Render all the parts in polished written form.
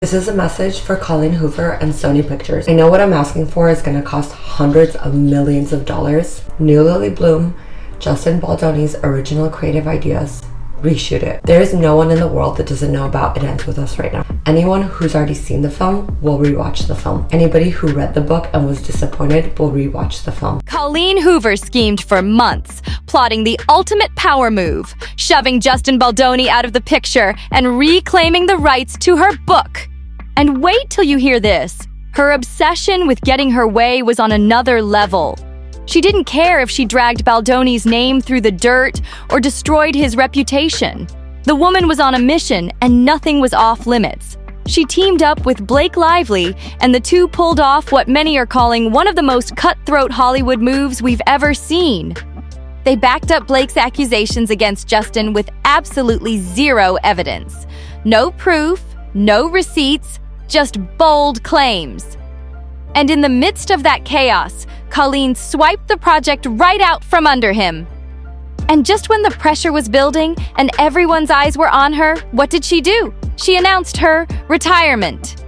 This is a message for Colleen Hoover and Sony Pictures. I know what I'm asking for is going to cost hundreds of millions of dollars. New Lily Bloom, Justin Baldoni's original creative ideas. Reshoot it. There is no one in the world that doesn't know about It Ends With Us right now. Anyone who's already seen the film will rewatch the film. Anybody who read the book and was disappointed will rewatch the film. Colleen Hoover schemed for months, plotting the ultimate power move, shoving Justin Baldoni out of the picture and reclaiming the rights to her book. And wait till you hear this. Her obsession with getting her way was on another level. She didn't care if she dragged Baldoni's name through the dirt or destroyed his reputation. The woman was on a mission and nothing was off limits. She teamed up with Blake Lively and the two pulled off what many are calling one of the most cutthroat Hollywood moves we've ever seen. They backed up Blake's accusations against Justin with absolutely zero evidence. No proof, no receipts, just bold claims. And in the midst of that chaos, Colleen swiped the project right out from under him. And just when the pressure was building and everyone's eyes were on her, what did she do? She announced her retirement.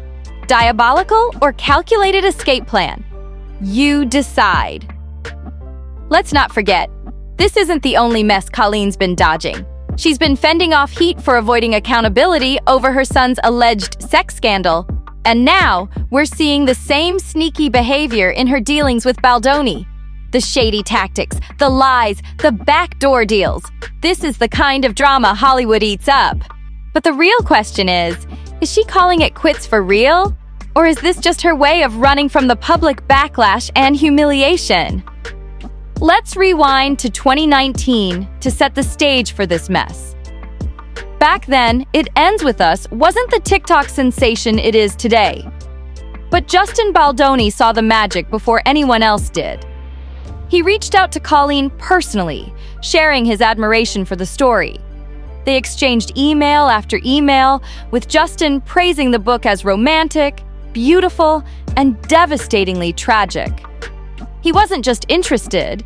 Diabolical or calculated escape plan? You decide. Let's not forget, this isn't the only mess Colleen's been dodging. She's been fending off heat for avoiding accountability over her son's alleged sex scandal. And now, we're seeing the same sneaky behavior in her dealings with Baldoni. The shady tactics, the lies, the backdoor deals. This is the kind of drama Hollywood eats up. But the real question is she calling it quits for real? Or is this just her way of running from the public backlash and humiliation? Let's rewind to 2019 to set the stage for this mess. Back then, It Ends With Us wasn't the TikTok sensation it is today. But Justin Baldoni saw the magic before anyone else did. He reached out to Colleen personally, sharing his admiration for the story. They exchanged email after email, with Justin praising the book as romantic, beautiful, and devastatingly tragic. He wasn't just interested,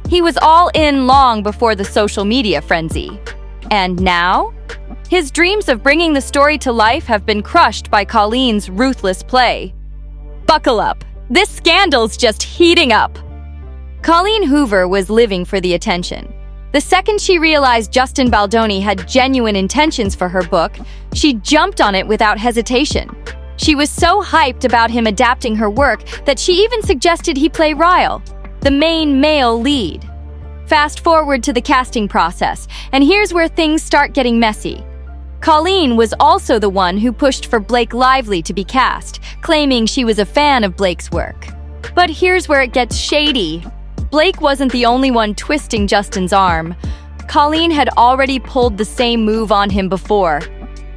he was all in long before the social media frenzy. And now? His dreams of bringing the story to life have been crushed by Colleen's ruthless play. Buckle up. This scandal's just heating up. Colleen Hoover was living for the attention. The second she realized Justin Baldoni had genuine intentions for her book, she jumped on it without hesitation. She was so hyped about him adapting her work that she even suggested he play Ryle, the main male lead. Fast forward to the casting process, and here's where things start getting messy. Colleen was also the one who pushed for Blake Lively to be cast, claiming she was a fan of Blake's work. But here's where it gets shady. Blake wasn't the only one twisting Justin's arm. Colleen had already pulled the same move on him before.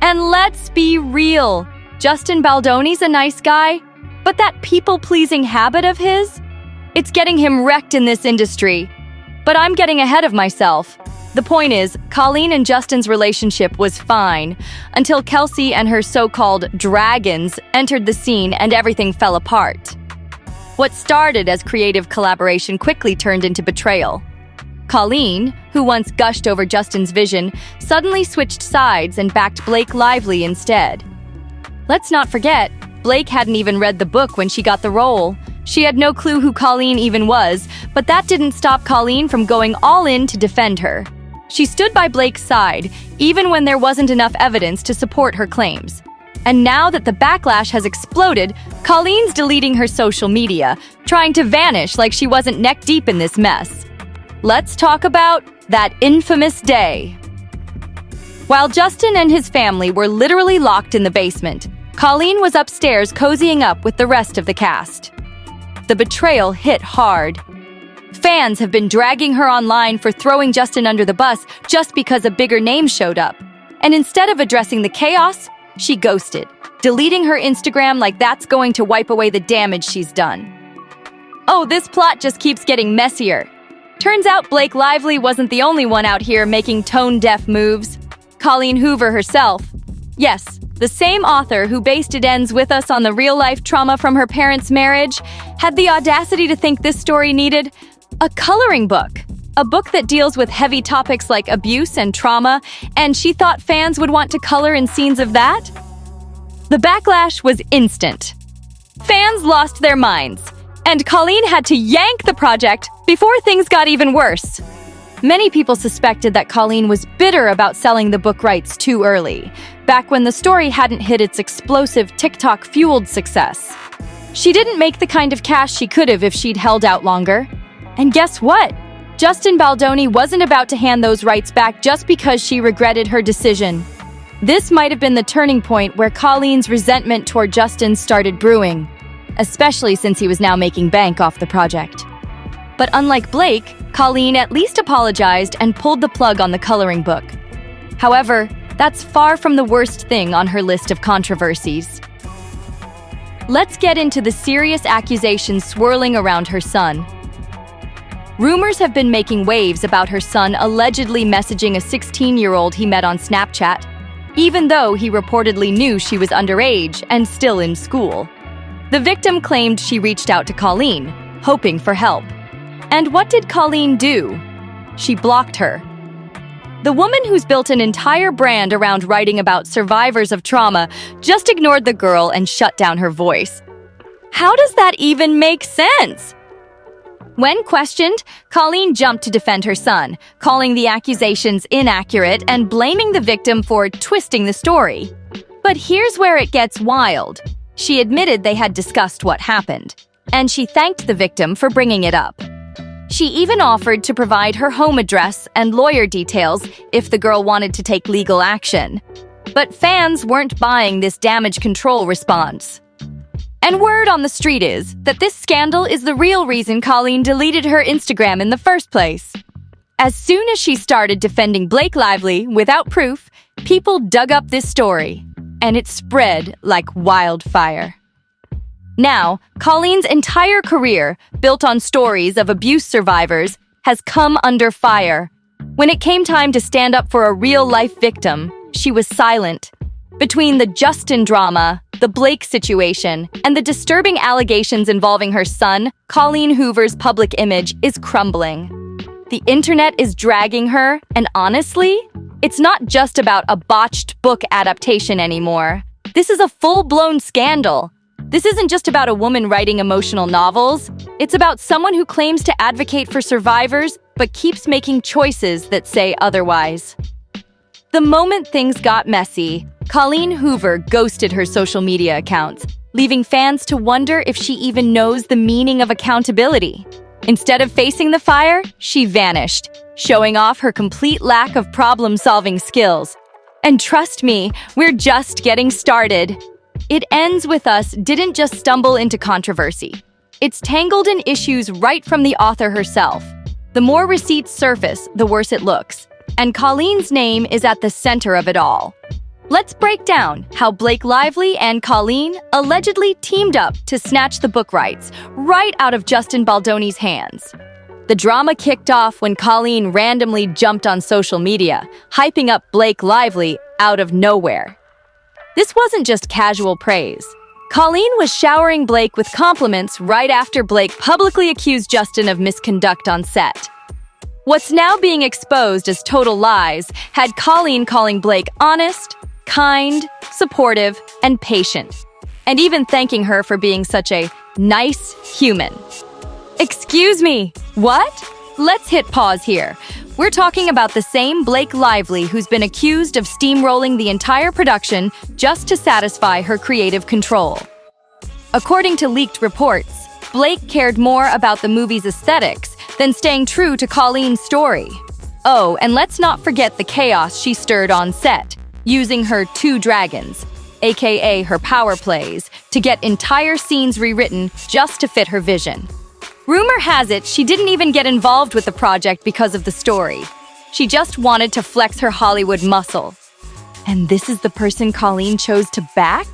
And let's be real, Justin Baldoni's a nice guy, but that people-pleasing habit of his? It's getting him wrecked in this industry. But I'm getting ahead of myself. The point is, Colleen and Justin's relationship was fine until Kelsey and her so-called dragons entered the scene and everything fell apart. What started as creative collaboration quickly turned into betrayal. Colleen, who once gushed over Justin's vision, suddenly switched sides and backed Blake Lively instead. Let's not forget, Blake hadn't even read the book when she got the role. She had no clue who Colleen even was, but that didn't stop Colleen from going all in to defend her. She stood by Blake's side, even when there wasn't enough evidence to support her claims. And now that the backlash has exploded, Colleen's deleting her social media, trying to vanish like she wasn't neck-deep in this mess. Let's talk about that infamous day. While Justin and his family were literally locked in the basement, Colleen was upstairs cozying up with the rest of the cast. The betrayal hit hard. Fans have been dragging her online for throwing Justin under the bus just because a bigger name showed up. And instead of addressing the chaos, she ghosted, deleting her Instagram like that's going to wipe away the damage she's done. Oh, this plot just keeps getting messier. Turns out Blake Lively wasn't the only one out here making tone-deaf moves. Colleen Hoover herself. Yes, the same author who based It Ends With Us on the real-life trauma from her parents' marriage had the audacity to think this story needed a coloring book. A book that deals with heavy topics like abuse and trauma, and she thought fans would want to color in scenes of that? The backlash was instant. Fans lost their minds, and Colleen had to yank the project before things got even worse. Many people suspected that Colleen was bitter about selling the book rights too early, back when the story hadn't hit its explosive TikTok-fueled success. She didn't make the kind of cash she could have if she'd held out longer. And guess what? Justin Baldoni wasn't about to hand those rights back just because she regretted her decision. This might have been the turning point where Colleen's resentment toward Justin started brewing, especially since he was now making bank off the project. But unlike Blake, Colleen at least apologized and pulled the plug on the coloring book. However, that's far from the worst thing on her list of controversies. Let's get into the serious accusations swirling around her son. Rumors have been making waves about her son allegedly messaging a 16-year-old he met on Snapchat, even though he reportedly knew she was underage and still in school. The victim claimed she reached out to Colleen, hoping for help. And what did Colleen do? She blocked her. The woman who's built an entire brand around writing about survivors of trauma just ignored the girl and shut down her voice. How does that even make sense? When questioned, Colleen jumped to defend her son, calling the accusations inaccurate and blaming the victim for twisting the story. But here's where it gets wild. She admitted they had discussed what happened, and she thanked the victim for bringing it up. She even offered to provide her home address and lawyer details if the girl wanted to take legal action. But fans weren't buying this damage control response. And word on the street is that this scandal is the real reason Colleen deleted her Instagram in the first place. As soon as she started defending Blake Lively without proof, people dug up this story, and it spread like wildfire. Now, Colleen's entire career, built on stories of abuse survivors, has come under fire. When it came time to stand up for a real-life victim, she was silent. Between the Justin drama, the Blake situation, and the disturbing allegations involving her son, Colleen Hoover's public image is crumbling. The internet is dragging her, and honestly, it's not just about a botched book adaptation anymore. This is a full-blown scandal. This isn't just about a woman writing emotional novels. It's about someone who claims to advocate for survivors, but keeps making choices that say otherwise. The moment things got messy, Colleen Hoover ghosted her social media accounts, leaving fans to wonder if she even knows the meaning of accountability. Instead of facing the fire, she vanished, showing off her complete lack of problem-solving skills. And trust me, we're just getting started. It Ends With Us didn't just stumble into controversy. It's tangled in issues right from the author herself. The more receipts surface, the worse it looks. And Colleen's name is at the center of it all. Let's break down how Blake Lively and Colleen allegedly teamed up to snatch the book rights right out of Justin Baldoni's hands. The drama kicked off when Colleen randomly jumped on social media, hyping up Blake Lively out of nowhere. This wasn't just casual praise. Colleen was showering Blake with compliments right after Blake publicly accused Justin of misconduct on set. What's now being exposed as total lies had Colleen calling Blake honest, kind, supportive, and patient, and even thanking her for being such a nice human. Excuse me, what? Let's hit pause here. We're talking about the same Blake Lively who's been accused of steamrolling the entire production just to satisfy her creative control. According to leaked reports, Blake cared more about the movie's aesthetics than staying true to Colleen's story. Oh, and let's not forget the chaos she stirred on set, using her two dragons, aka her power plays, to get entire scenes rewritten just to fit her vision. Rumor has it she didn't even get involved with the project because of the story. She just wanted to flex her Hollywood muscle. And this is the person Colleen chose to back?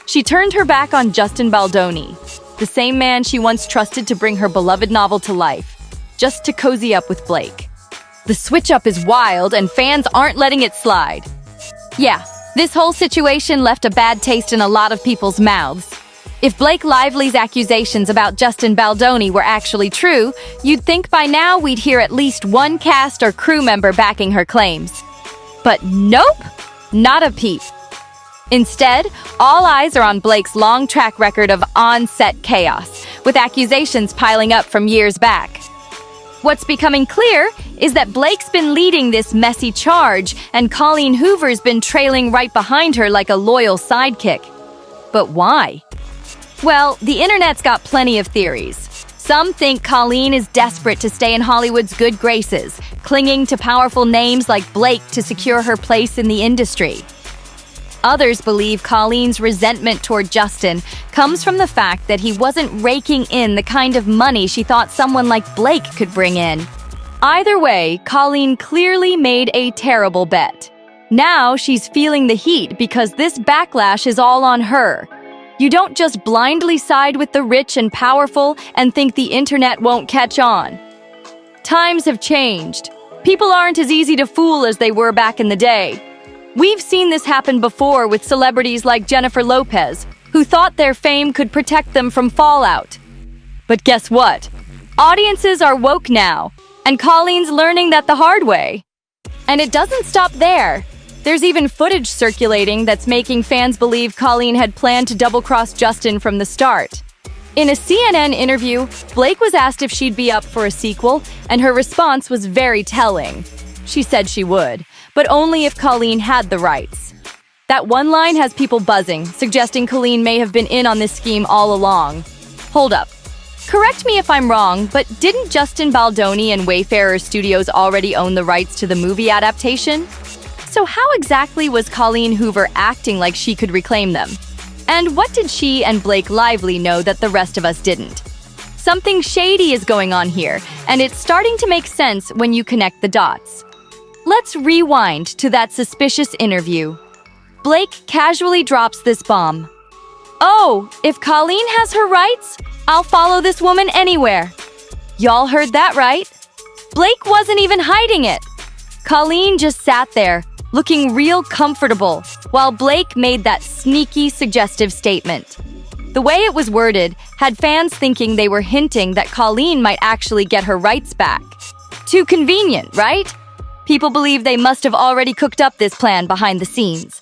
She turned her back on Justin Baldoni, the same man she once trusted to bring her beloved novel to life, just to cozy up with Blake. The switch-up is wild, and fans aren't letting it slide. Yeah, this whole situation left a bad taste in a lot of people's mouths. If Blake Lively's accusations about Justin Baldoni were actually true, you'd think by now we'd hear at least one cast or crew member backing her claims. But nope, not a peep. Instead, all eyes are on Blake's long track record of on-set chaos, with accusations piling up from years back. What's becoming clear is that Blake's been leading this messy charge, and Colleen Hoover's been trailing right behind her like a loyal sidekick. But why? Well, the internet's got plenty of theories. Some think Colleen is desperate to stay in Hollywood's good graces, clinging to powerful names like Blake to secure her place in the industry. Others believe Colleen's resentment toward Justin comes from the fact that he wasn't raking in the kind of money she thought someone like Blake could bring in. Either way, Colleen clearly made a terrible bet. Now she's feeling the heat because this backlash is all on her. You don't just blindly side with the rich and powerful and think the internet won't catch on. Times have changed. People aren't as easy to fool as they were back in the day. We've seen this happen before with celebrities like Jennifer Lopez, who thought their fame could protect them from fallout. But guess what? Audiences are woke now, and Colleen's learning that the hard way. And it doesn't stop there. There's even footage circulating that's making fans believe Colleen had planned to double-cross Justin from the start. In a CNN interview, Blake was asked if she'd be up for a sequel, and her response was very telling. She said she would, but only if Colleen had the rights. That one line has people buzzing, suggesting Colleen may have been in on this scheme all along. Hold up. Correct me if I'm wrong, but didn't Justin Baldoni and Wayfarer Studios already own the rights to the movie adaptation? So how exactly was Colleen Hoover acting like she could reclaim them? And what did she and Blake Lively know that the rest of us didn't? Something shady is going on here, and it's starting to make sense when you connect the dots. Let's rewind to that suspicious interview. Blake casually drops this bomb. "Oh, if Colleen has her rights, I'll follow this woman anywhere." Y'all heard that right? Blake wasn't even hiding it. Colleen just sat there, looking real comfortable, while Blake made that sneaky, suggestive statement. The way it was worded had fans thinking they were hinting that Colleen might actually get her rights back. Too convenient, right? People believe they must have already cooked up this plan behind the scenes.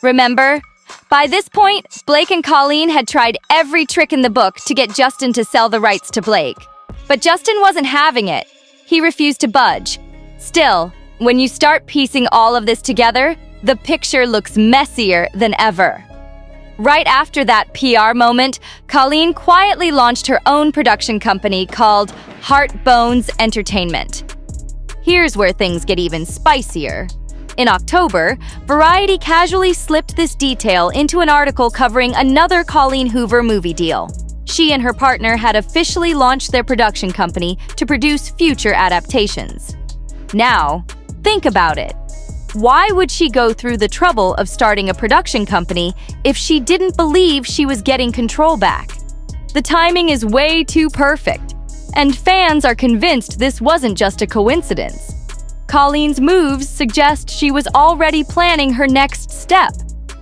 Remember? By this point, Blake and Colleen had tried every trick in the book to get Justin to sell the rights to Blake. But Justin wasn't having it. He refused to budge. Still, when you start piecing all of this together, the picture looks messier than ever. Right after that PR moment, Colleen quietly launched her own production company called Heart Bones Entertainment. Here's where things get even spicier. In October, Variety casually slipped this detail into an article covering another Colleen Hoover movie deal. She and her partner had officially launched their production company to produce future adaptations. Now, think about it. Why would she go through the trouble of starting a production company if she didn't believe she was getting control back? The timing is way too perfect, and fans are convinced this wasn't just a coincidence. Colleen's moves suggest she was already planning her next step,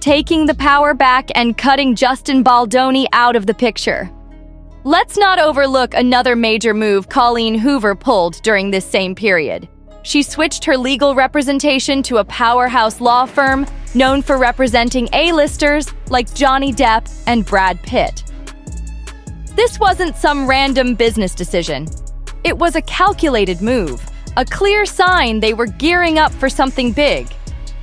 taking the power back and cutting Justin Baldoni out of the picture. Let's not overlook another major move Colleen Hoover pulled during this same period. She switched her legal representation to a powerhouse law firm known for representing A-listers like Johnny Depp and Brad Pitt. This wasn't some random business decision. It was a calculated move, a clear sign they were gearing up for something big.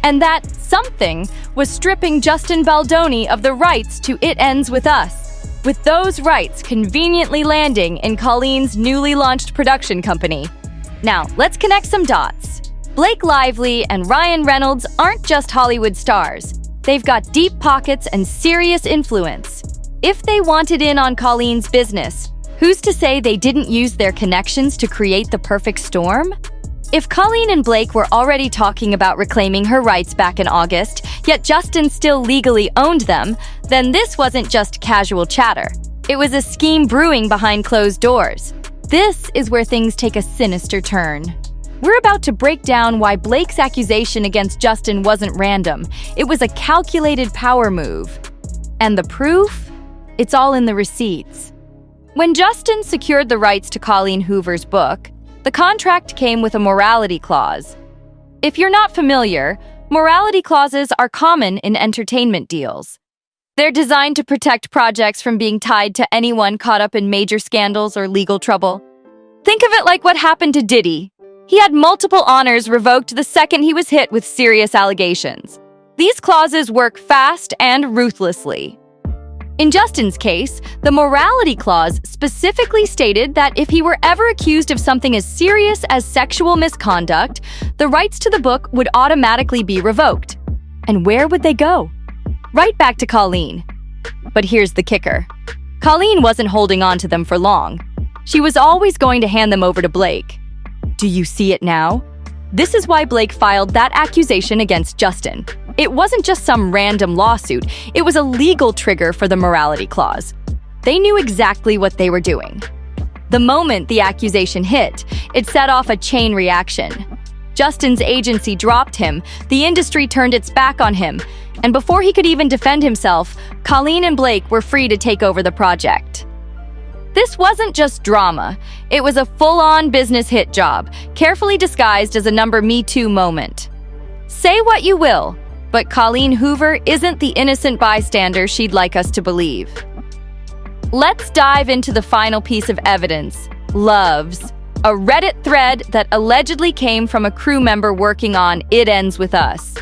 And that something was stripping Justin Baldoni of the rights to It Ends With Us, with those rights conveniently landing in Colleen's newly launched production company. Now, let's connect some dots. Blake Lively and Ryan Reynolds aren't just Hollywood stars. They've got deep pockets and serious influence. If they wanted in on Colleen's business, who's to say they didn't use their connections to create the perfect storm? If Colleen and Blake were already talking about reclaiming her rights back in August, yet Justin still legally owned them, then this wasn't just casual chatter. It was a scheme brewing behind closed doors. This is where things take a sinister turn. We're about to break down why Blake's accusation against Justin wasn't random. It was a calculated power move. And the proof? It's all in the receipts. When Justin secured the rights to Colleen Hoover's book, the contract came with a morality clause. If you're not familiar, Morality clauses are common in entertainment deals. They're designed to protect projects from being tied to anyone caught up in major scandals or legal trouble. Think of it like what happened to Diddy. He had multiple honors revoked the second he was hit with serious allegations. These clauses work fast and ruthlessly. In Justin's case, the morality clause specifically stated that if he were ever accused of something as serious as sexual misconduct, the rights to the book would automatically be revoked. And where would they go? Right back to Colleen. But here's the kicker. Colleen wasn't holding on to them for long. She was always going to hand them over to Blake. Do you see it now? This is why Blake filed that accusation against Justin. It wasn't just some random lawsuit, it was a legal trigger for the morality clause. They knew exactly what they were doing. The moment the accusation hit, it set off a chain reaction. Justin's agency dropped him, the industry turned its back on him, and before he could even defend himself, Colleen and Blake were free to take over the project. This wasn't just drama, it was a full-on business hit job, carefully disguised as a Me Too moment. Say what you will, but Colleen Hoover isn't the innocent bystander she'd like us to believe. Let's dive into the final piece of evidence, Loves, a Reddit thread that allegedly came from a crew member working on It Ends With Us.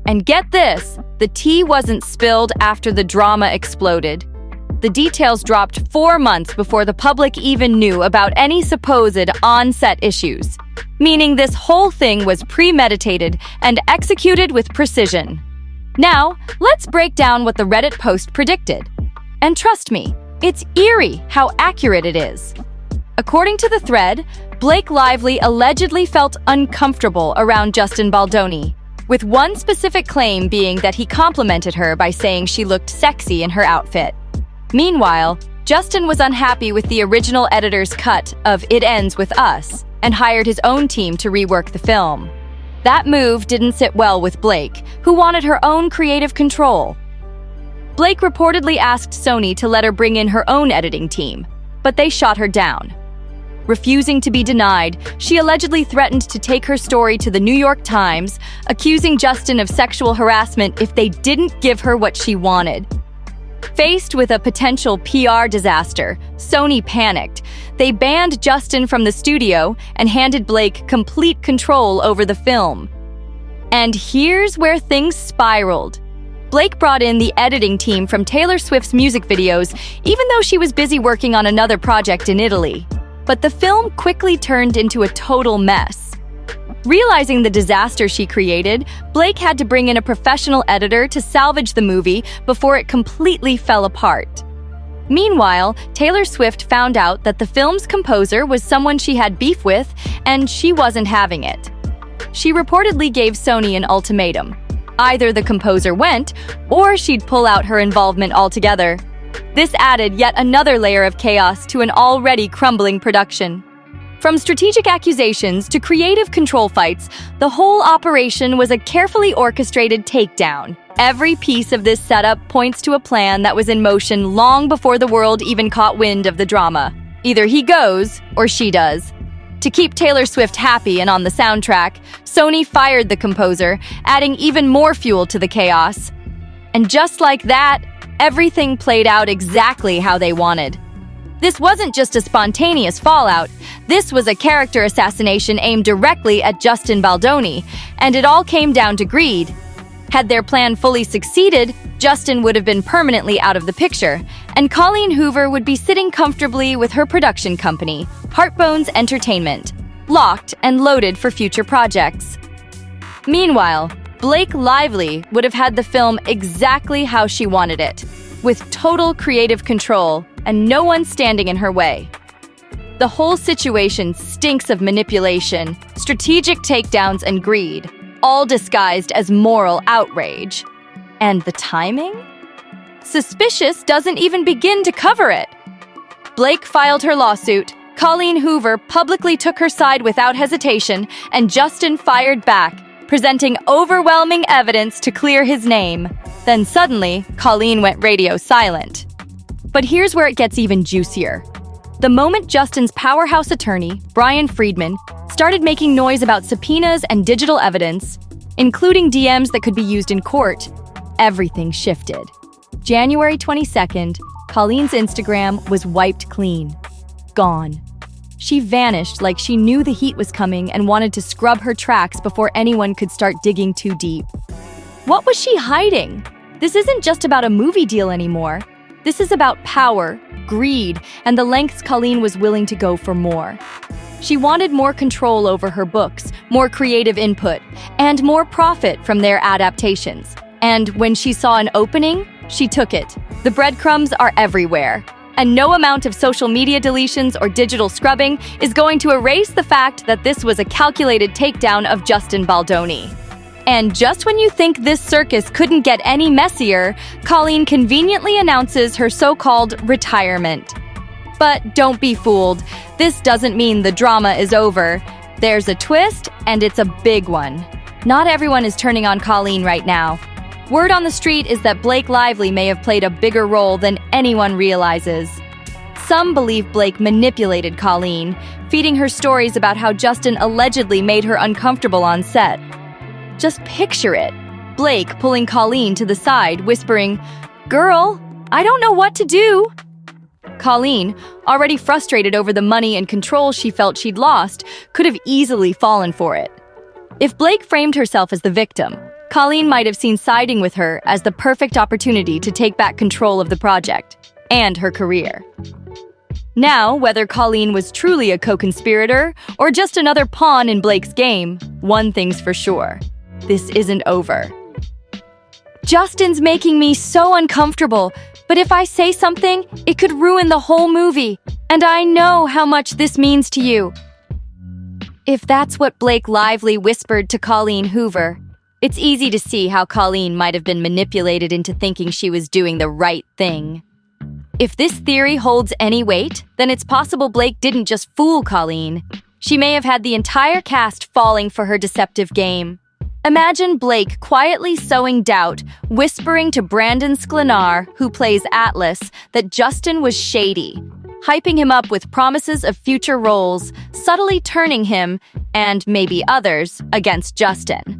And get this, the tea wasn't spilled after the drama exploded. The details dropped 4 months before the public even knew about any supposed on-set issues, meaning this whole thing was premeditated and executed with precision. Now, let's break down what the Reddit post predicted. And trust me, it's eerie how accurate it is. According to the thread, Blake Lively allegedly felt uncomfortable around Justin Baldoni, with one specific claim being that he complimented her by saying she looked sexy in her outfit. Meanwhile, Justin was unhappy with the original editor's cut of It Ends With Us and hired his own team to rework the film. That move didn't sit well with Blake, who wanted her own creative control. Blake reportedly asked Sony to let her bring in her own editing team, but they shot her down. Refusing to be denied, she allegedly threatened to take her story to the New York Times, accusing Justin of sexual harassment if they didn't give her what she wanted. Faced with a potential PR disaster, Sony panicked. They banned Justin from the studio and handed Blake complete control over the film. And here's where things spiraled. Blake brought in the editing team from Taylor Swift's music videos, even though she was busy working on another project in Italy. But the film quickly turned into a total mess. Realizing the disaster she created, Blake had to bring in a professional editor to salvage the movie before it completely fell apart. Meanwhile, Taylor Swift found out that the film's composer was someone she had beef with, and she wasn't having it. She reportedly gave Sony an ultimatum. Either the composer went, or she'd pull out her involvement altogether. This added yet another layer of chaos to an already crumbling production. From strategic accusations to creative control fights, the whole operation was a carefully orchestrated takedown. Every piece of this setup points to a plan that was in motion long before the world even caught wind of the drama. Either he goes, or she does. To keep Taylor Swift happy and on the soundtrack, Sony fired the composer, adding even more fuel to the chaos. And just like that, everything played out exactly how they wanted. This wasn't just a spontaneous fallout, this was a character assassination aimed directly at Justin Baldoni, and it all came down to greed. Had their plan fully succeeded, Justin would have been permanently out of the picture, and Colleen Hoover would be sitting comfortably with her production company, Heartbones Entertainment, locked and loaded for future projects. Meanwhile, Blake Lively would have had the film exactly how she wanted it, with total creative control and no one standing in her way. The whole situation stinks of manipulation, strategic takedowns, and greed, all disguised as moral outrage. And the timing? Suspicious doesn't even begin to cover it. Blake filed her lawsuit, Colleen Hoover publicly took her side without hesitation, and Justin fired back, presenting overwhelming evidence to clear his name. Then suddenly, Colleen went radio silent. But here's where it gets even juicier. The moment Justin's powerhouse attorney, Brian Friedman, started making noise about subpoenas and digital evidence, including DMs that could be used in court, everything shifted. January 22nd, Colleen's Instagram was wiped clean. Gone. She vanished like she knew the heat was coming and wanted to scrub her tracks before anyone could start digging too deep. What was she hiding? This isn't just about a movie deal anymore. This is about power, greed, and the lengths Colleen was willing to go for more. She wanted more control over her books, more creative input, and more profit from their adaptations. And when she saw an opening, she took it. The breadcrumbs are everywhere. And no amount of social media deletions or digital scrubbing is going to erase the fact that this was a calculated takedown of Justin Baldoni. And just when you think this circus couldn't get any messier, Colleen conveniently announces her so-called retirement. But don't be fooled. This doesn't mean the drama is over. There's a twist, and it's a big one. Not everyone is turning on Colleen right now. Word on the street is that Blake Lively may have played a bigger role than anyone realizes. Some believe Blake manipulated Colleen, feeding her stories about how Justin allegedly made her uncomfortable on set. Just picture it. Blake pulling Colleen to the side, whispering, "Girl, I don't know what to do." Colleen, already frustrated over the money and control she felt she'd lost, could have easily fallen for it. If Blake framed herself as the victim, Colleen might have seen siding with her as the perfect opportunity to take back control of the project and her career. Now, whether Colleen was truly a co-conspirator or just another pawn in Blake's game, one thing's for sure: this isn't over. "Justin's making me so uncomfortable, but if I say something, it could ruin the whole movie, and I know how much this means to you." If that's what Blake Lively whispered to Colleen Hoover, it's easy to see how Colleen might have been manipulated into thinking she was doing the right thing. If this theory holds any weight, then it's possible Blake didn't just fool Colleen. She may have had the entire cast falling for her deceptive game. Imagine Blake quietly sowing doubt, whispering to Brandon Sklenar, who plays Atlas, that Justin was shady, hyping him up with promises of future roles, subtly turning him, and maybe others, against Justin.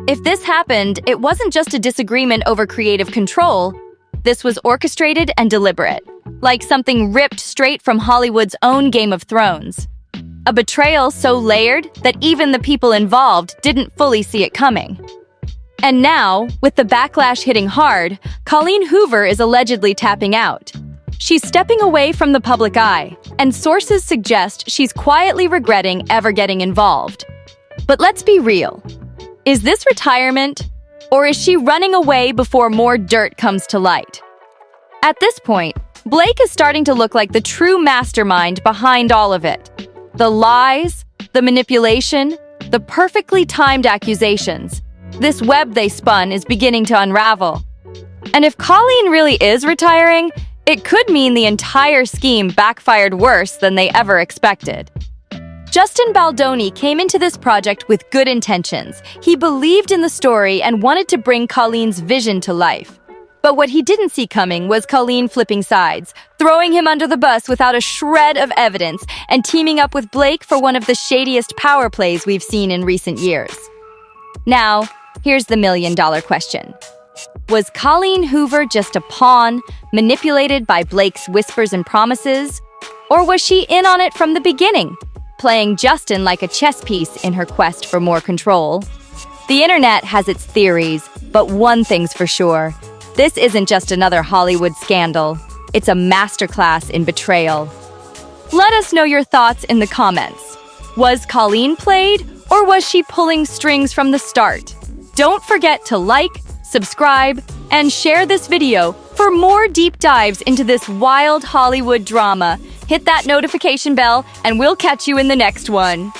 If this happened, it wasn't just a disagreement over creative control. This was orchestrated and deliberate, like something ripped straight from Hollywood's own Game of Thrones. A betrayal so layered that even the people involved didn't fully see it coming. And now, with the backlash hitting hard, Colleen Hoover is allegedly tapping out. She's stepping away from the public eye, and sources suggest she's quietly regretting ever getting involved. But let's be real. Is this retirement, or is she running away before more dirt comes to light? At this point, Blake is starting to look like the true mastermind behind all of it. The lies, the manipulation, the perfectly timed accusations. This web they spun is beginning to unravel. And if Colleen really is retiring, it could mean the entire scheme backfired worse than they ever expected. Justin Baldoni came into this project with good intentions. He believed in the story and wanted to bring Colleen's vision to life. But what he didn't see coming was Colleen flipping sides, throwing him under the bus without a shred of evidence, and teaming up with Blake for one of the shadiest power plays we've seen in recent years. Now, here's the million-dollar question. Was Colleen Hoover just a pawn, manipulated by Blake's whispers and promises? Or was she in on it from the beginning, playing Justin like a chess piece in her quest for more control? The internet has its theories, but one thing's for sure. This isn't just another Hollywood scandal. It's a masterclass in betrayal. Let us know your thoughts in the comments. Was Colleen played, or was she pulling strings from the start? Don't forget to like, subscribe, and share this video for more deep dives into this wild Hollywood drama. Hit that notification bell, and we'll catch you in the next one.